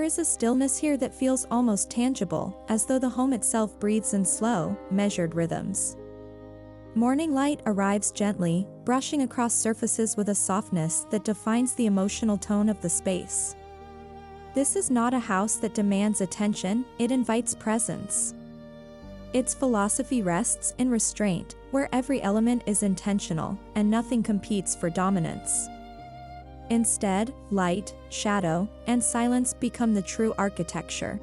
There is a stillness here that feels almost tangible, as though the home itself breathes in slow, measured rhythms. Morning light arrives gently, brushing across surfaces with a softness that defines the emotional tone of the space. This is not a house that demands attention, it invites presence. Its philosophy rests in restraint, where every element is intentional, and nothing competes for dominance. Instead, light, shadow, and silence become the true architecture.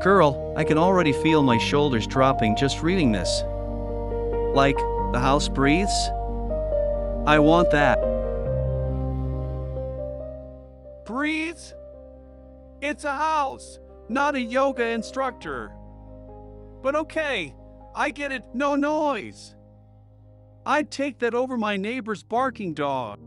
Girl, I can already feel my shoulders dropping just reading this. Like, the house breathes? I want that. Breathes? It's a house, not a yoga instructor. But okay, I get it, no noise. I'd take that over my neighbor's barking dog.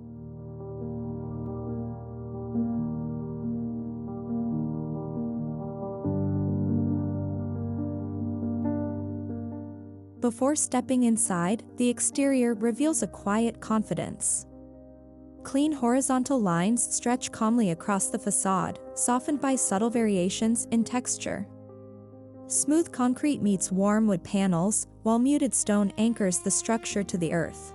Before stepping inside, the exterior reveals a quiet confidence. Clean horizontal lines stretch calmly across the facade, softened by subtle variations in texture. Smooth concrete meets warm wood panels, while muted stone anchors the structure to the earth.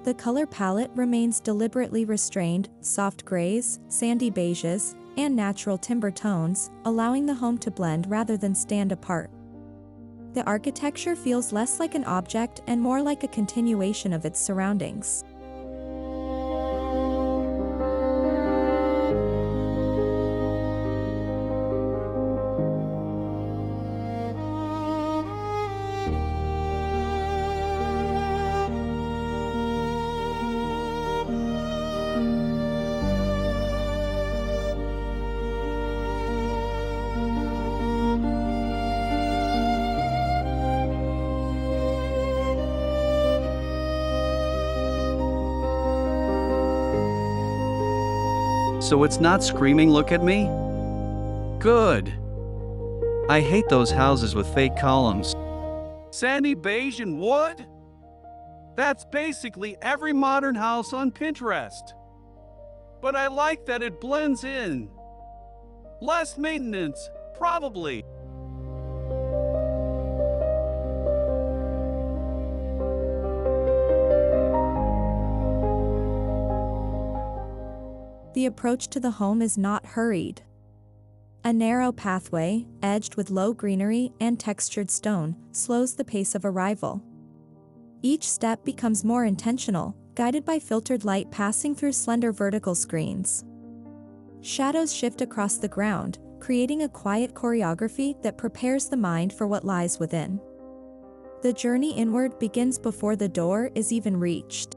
The color palette remains deliberately restrained, soft grays, sandy beiges, and natural timber tones, allowing the home to blend rather than stand apart. The architecture feels less like an object and more like a continuation of its surroundings. So it's not screaming, "Look at me"? Good. I hate those houses with fake columns. Sandy beige and wood? That's basically every modern house on Pinterest. But I like that it blends in. Less maintenance, probably. The approach to the home is not hurried. A narrow pathway, edged with low greenery and textured stone, slows the pace of arrival. Each step becomes more intentional, guided by filtered light passing through slender vertical screens. Shadows shift across the ground, creating a quiet choreography that prepares the mind for what lies within. The journey inward begins before the door is even reached.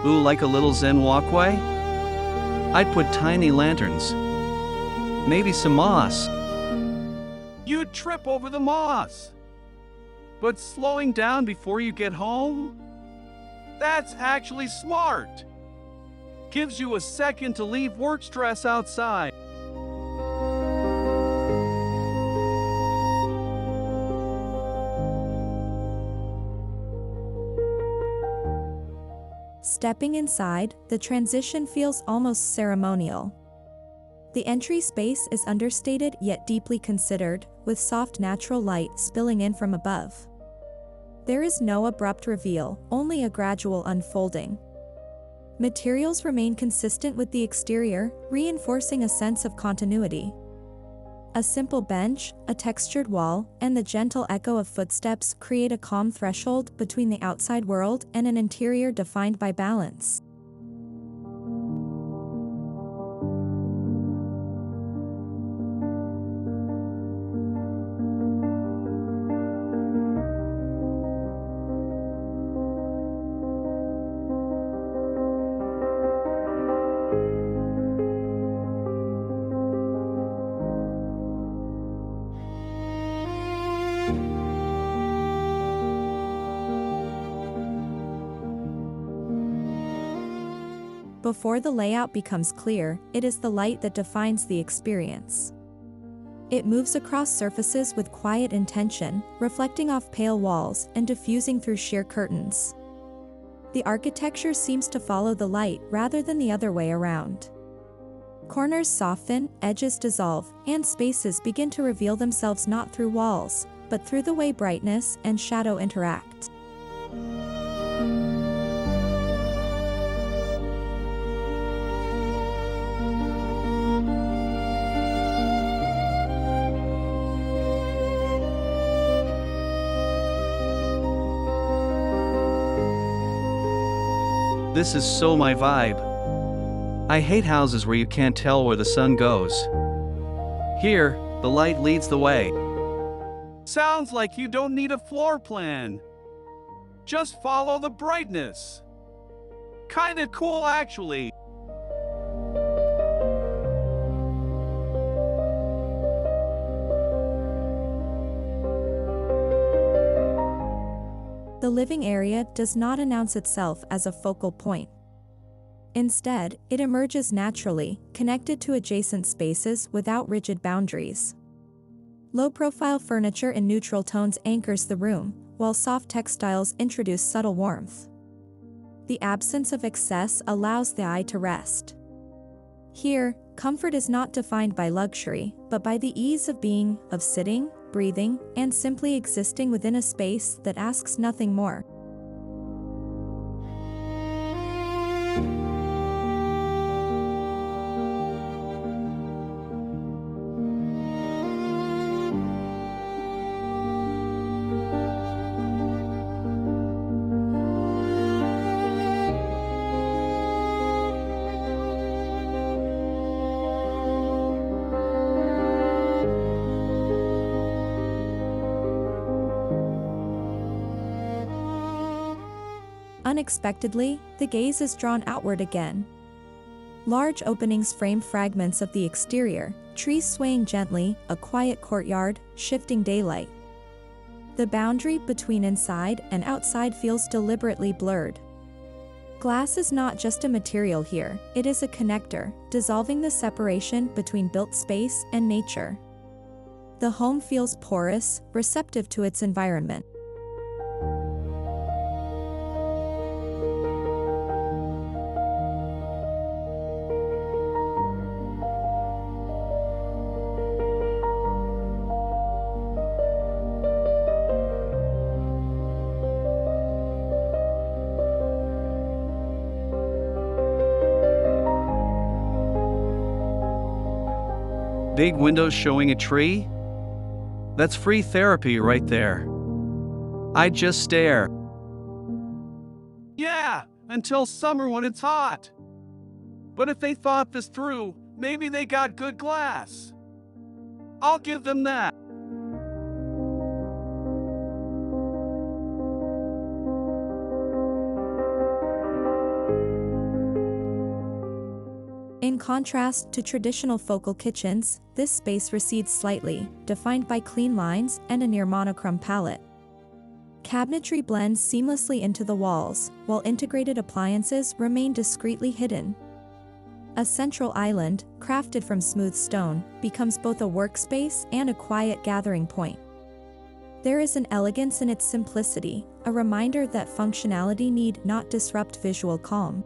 Ooh, like a little Zen walkway? I'd put tiny lanterns. Maybe some moss. You'd trip over the moss. But slowing down before you get home? That's actually smart. Gives you a second to leave work stress outside. Stepping inside, the transition feels almost ceremonial. The entry space is understated yet deeply considered, with soft natural light spilling in from above. There is no abrupt reveal, only a gradual unfolding. Materials remain consistent with the exterior, reinforcing a sense of continuity. A simple bench, a textured wall, and the gentle echo of footsteps create a calm threshold between the outside world and an interior defined by balance. before the layout becomes clear, it is the light that defines the experience. It moves across surfaces with quiet intention, reflecting off pale walls and diffusing through sheer curtains. The architecture seems to follow the light rather than the other way around. Corners soften, edges dissolve, and spaces begin to reveal themselves not through walls, but through the way brightness and shadow interact. This is so my vibe. I hate houses where you can't tell where the sun goes. Here, the light leads the way. Sounds like you don't need a floor plan. Just follow the brightness. Kinda cool, actually. The living area does not announce itself as a focal point. Instead, it emerges naturally, connected to adjacent spaces without rigid boundaries. Low-profile furniture in neutral tones anchors the room, while soft textiles introduce subtle warmth. The absence of excess allows the eye to rest. Here, comfort is not defined by luxury, but by the ease of being, of sitting, breathing, and simply existing within a space that asks nothing more. Unexpectedly, the gaze is drawn outward again. Large openings frame fragments of the exterior, trees swaying gently, a quiet courtyard, shifting daylight. The boundary between inside and outside feels deliberately blurred. Glass is not just a material here, it is a connector, dissolving the separation between built space and nature. The home feels porous, receptive to its environment. Big windows showing a tree? That's free therapy right there. I just stare. Yeah, until summer when it's hot. But if they thought this through, maybe they got good glass. I'll give them that. In contrast to traditional focal kitchens, this space recedes slightly, defined by clean lines and a near monochrome palette. Cabinetry blends seamlessly into the walls, while integrated appliances remain discreetly hidden. A central island, crafted from smooth stone, becomes both a workspace and a quiet gathering point. There is an elegance in its simplicity, a reminder that functionality need not disrupt visual calm.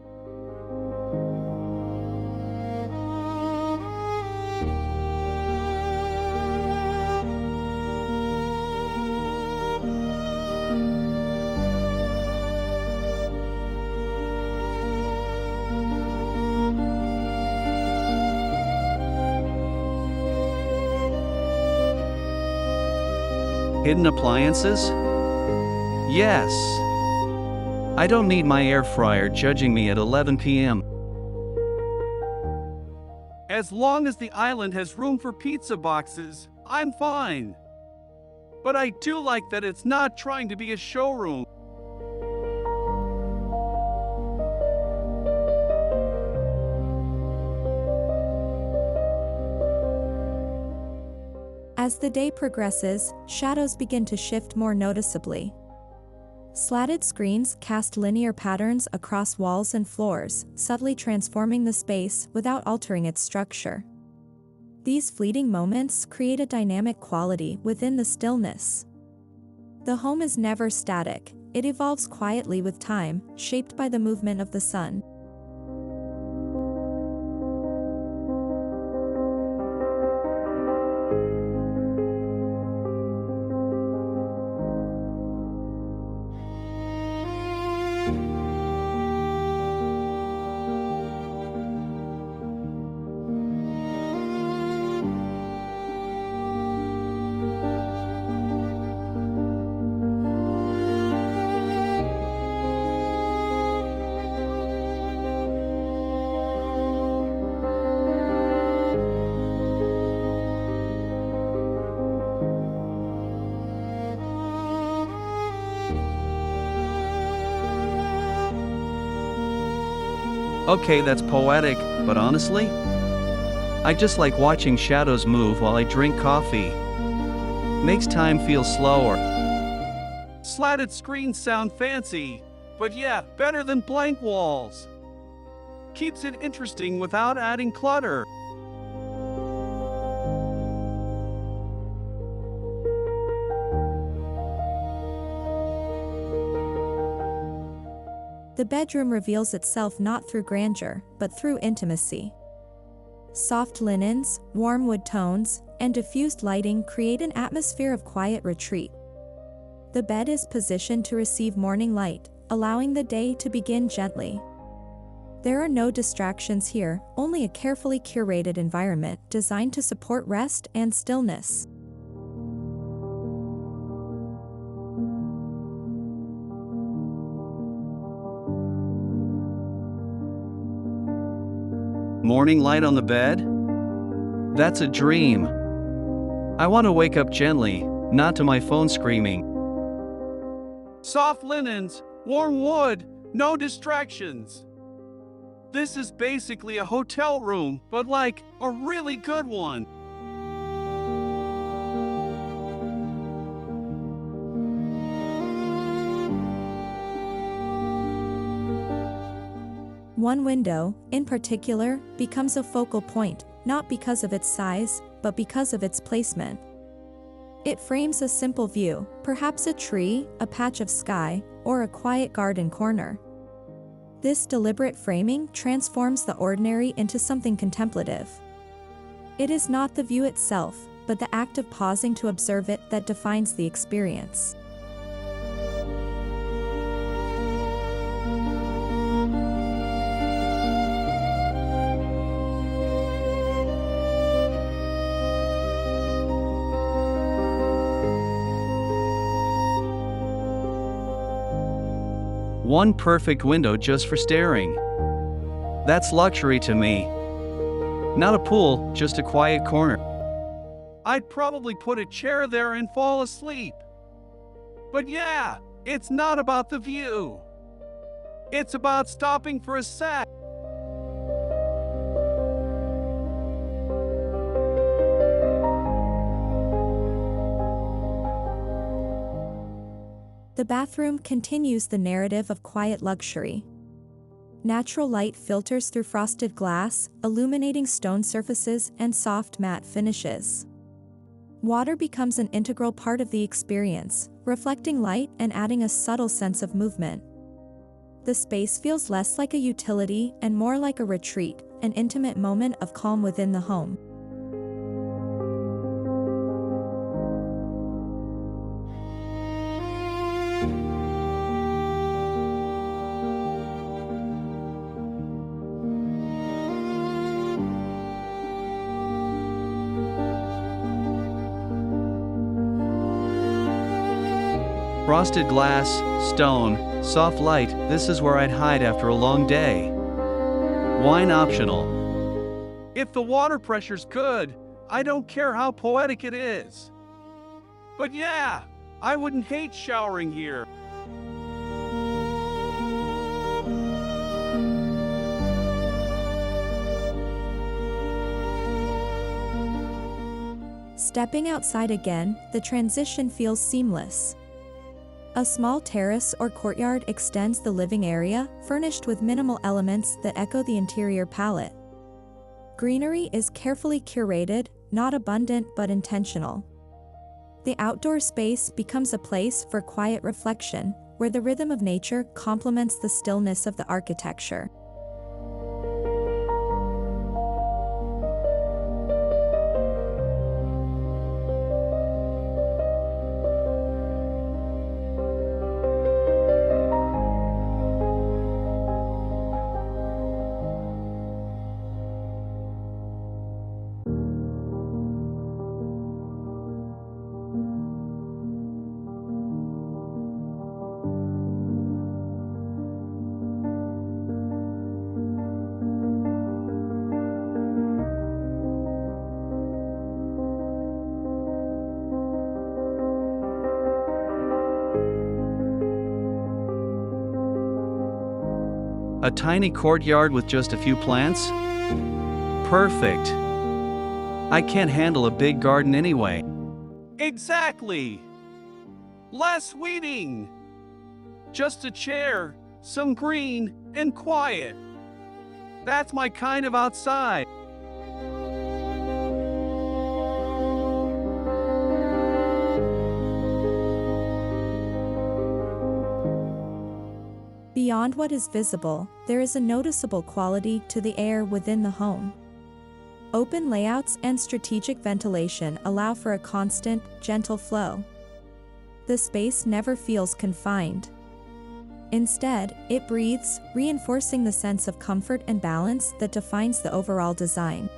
Hidden appliances? Yes. I don't need my air fryer judging me at 11 p.m. As long as the island has room for pizza boxes, I'm fine. But I do like that it's not trying to be a showroom. As the day progresses, shadows begin to shift more noticeably. Slatted screens cast linear patterns across walls and floors, subtly transforming the space without altering its structure. These fleeting moments create a dynamic quality within the stillness. The home is never static, it evolves quietly with time, shaped by the movement of the sun. Okay, that's poetic, but honestly, I just like watching shadows move while I drink coffee. Makes time feel slower. Slatted screens sound fancy, but yeah, better than blank walls. Keeps it interesting without adding clutter. The bedroom reveals itself not through grandeur, but through intimacy. Soft linens, warm wood tones, and diffused lighting create an atmosphere of quiet retreat. The bed is positioned to receive morning light, allowing the day to begin gently. There are no distractions here, only a carefully curated environment designed to support rest and stillness. Morning light on the bed? That's a dream. I want to wake up gently, not to my phone screaming. Soft linens, warm wood, no distractions. This is basically a hotel room, but like a really good one. One window, in particular, becomes a focal point, not because of its size, but because of its placement. It frames a simple view, perhaps a tree, a patch of sky, or a quiet garden corner. This deliberate framing transforms the ordinary into something contemplative. It is not the view itself, but the act of pausing to observe it that defines the experience. One perfect window just for staring. That's luxury to me. Not a pool, just a quiet corner. I'd probably put a chair there and fall asleep. But yeah, it's not about the view. It's about stopping for a sec. The bathroom continues the narrative of quiet luxury. Natural light filters through frosted glass, illuminating stone surfaces and soft matte finishes. Water becomes an integral part of the experience, reflecting light and adding a subtle sense of movement. The space feels less like a utility and more like a retreat, an intimate moment of calm within the home. Frosted glass, stone, soft light, this is where I'd hide after a long day. Wine optional. If the water pressure's good, I don't care how poetic it is. But yeah, I wouldn't hate showering here. Stepping outside again, the transition feels seamless. A small terrace or courtyard extends the living area, furnished with minimal elements that echo the interior palette. Greenery is carefully curated, not abundant but intentional. The outdoor space becomes a place for quiet reflection, where the rhythm of nature complements the stillness of the architecture. A tiny courtyard with just a few plants? Perfect. I can't handle a big garden anyway. Exactly. Less weeding. Just a chair, some green, and quiet. That's my kind of outside. Beyond what is visible, there is a noticeable quality to the air within the home. Open layouts and strategic ventilation allow for a constant, gentle flow. The space never feels confined. Instead, it breathes, reinforcing the sense of comfort and balance that defines the overall design.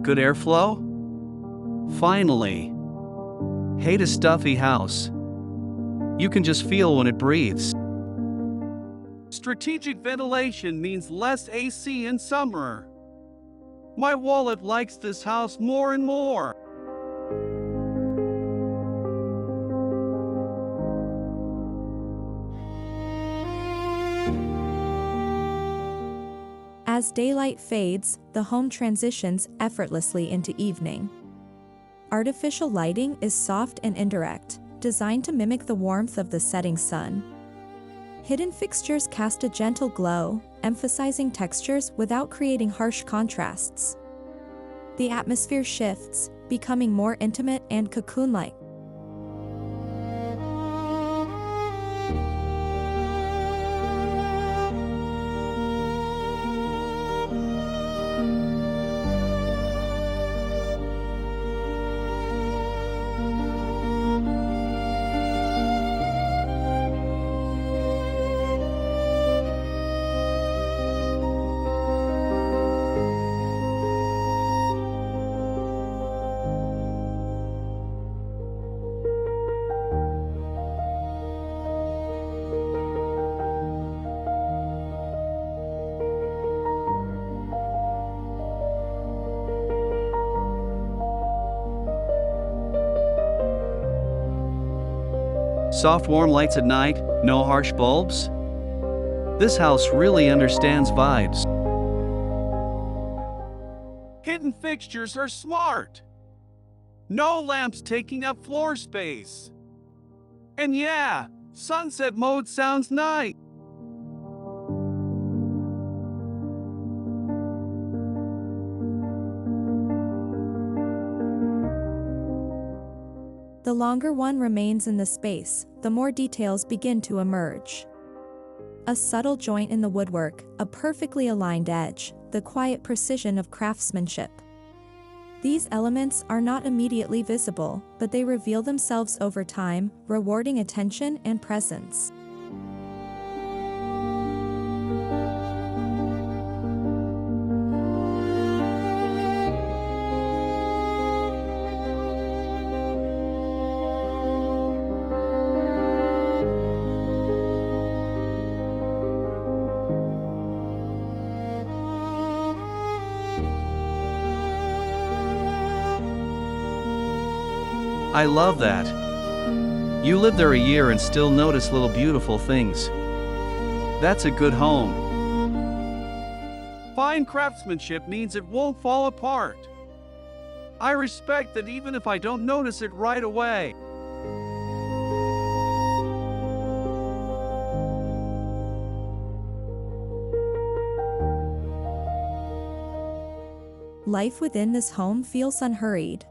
Good airflow? Finally. Hate a stuffy house. You can just feel when it breathes. Strategic ventilation means less AC in summer. My wallet likes this house more and more. As daylight fades, the home transitions effortlessly into evening. Artificial lighting is soft and indirect, designed to mimic the warmth of the setting sun. Hidden fixtures cast a gentle glow, emphasizing textures without creating harsh contrasts. The atmosphere shifts, becoming more intimate and cocoon-like. Soft warm lights at night, no harsh bulbs? This house really understands vibes. Hidden fixtures are smart. No lamps taking up floor space. And yeah, sunset mode sounds nice. The longer one remains in the space, the more details begin to emerge. A subtle joint in the woodwork, a perfectly aligned edge, the quiet precision of craftsmanship. These elements are not immediately visible, but they reveal themselves over time, rewarding attention and presence. I love that. You live there a year and still notice little beautiful things. That's a good home. Fine craftsmanship means it won't fall apart. I respect that even if I don't notice it right away. Life within this home feels unhurried.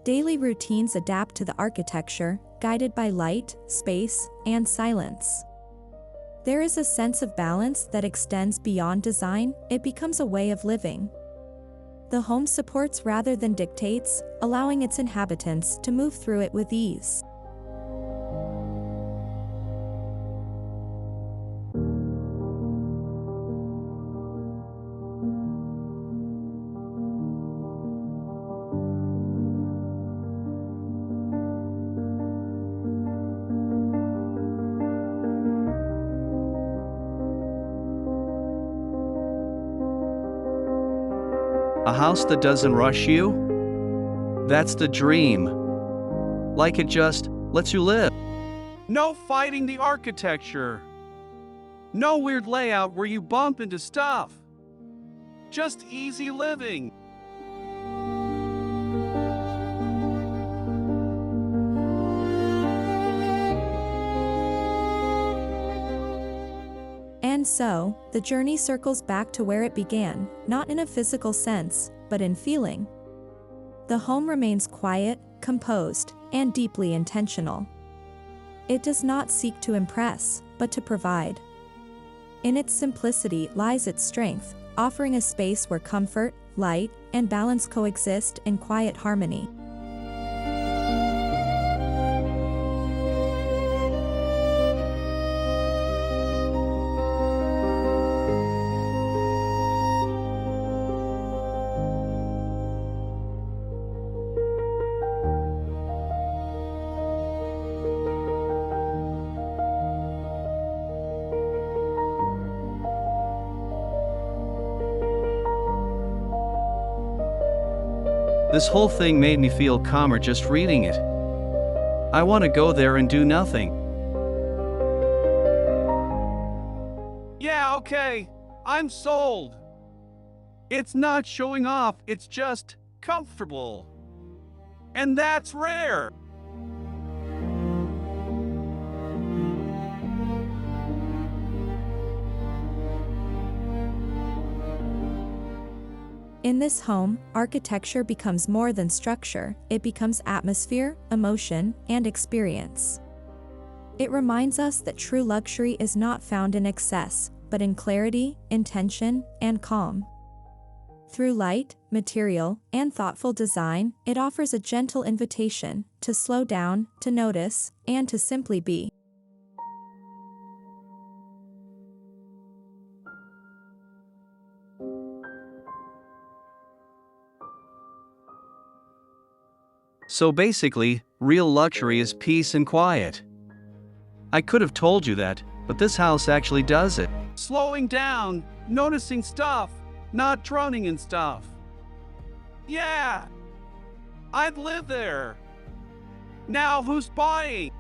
Daily routines adapt to the architecture, guided by light, space, and silence. There is a sense of balance that extends beyond design. It becomes a way of living. The home supports rather than dictates, allowing its inhabitants to move through it with ease. A house that doesn't rush you? That's the dream. Like it just lets you live. No fighting the architecture. No weird layout where you bump into stuff. Just easy living. And so, the journey circles back to where it began, not in a physical sense, but in feeling. The home remains quiet, composed, and deeply intentional. It does not seek to impress, but to provide. In its simplicity lies its strength, offering a space where comfort, light, and balance coexist in quiet harmony. This whole thing made me feel calmer just reading it. I want to go there and do nothing. Yeah, okay. I'm sold. It's not showing off, it's just comfortable. And that's rare. In this home, architecture becomes more than structure, it becomes atmosphere, emotion, and experience. It reminds us that true luxury is not found in excess, but in clarity, intention, and calm. Through light, material, and thoughtful design, it offers a gentle invitation to slow down, to notice, and to simply be. So basically, real luxury is peace and quiet. I could have told you that, but this house actually does it. Slowing down, noticing stuff, not drowning in stuff. Yeah, I'd live there. Now who's buying?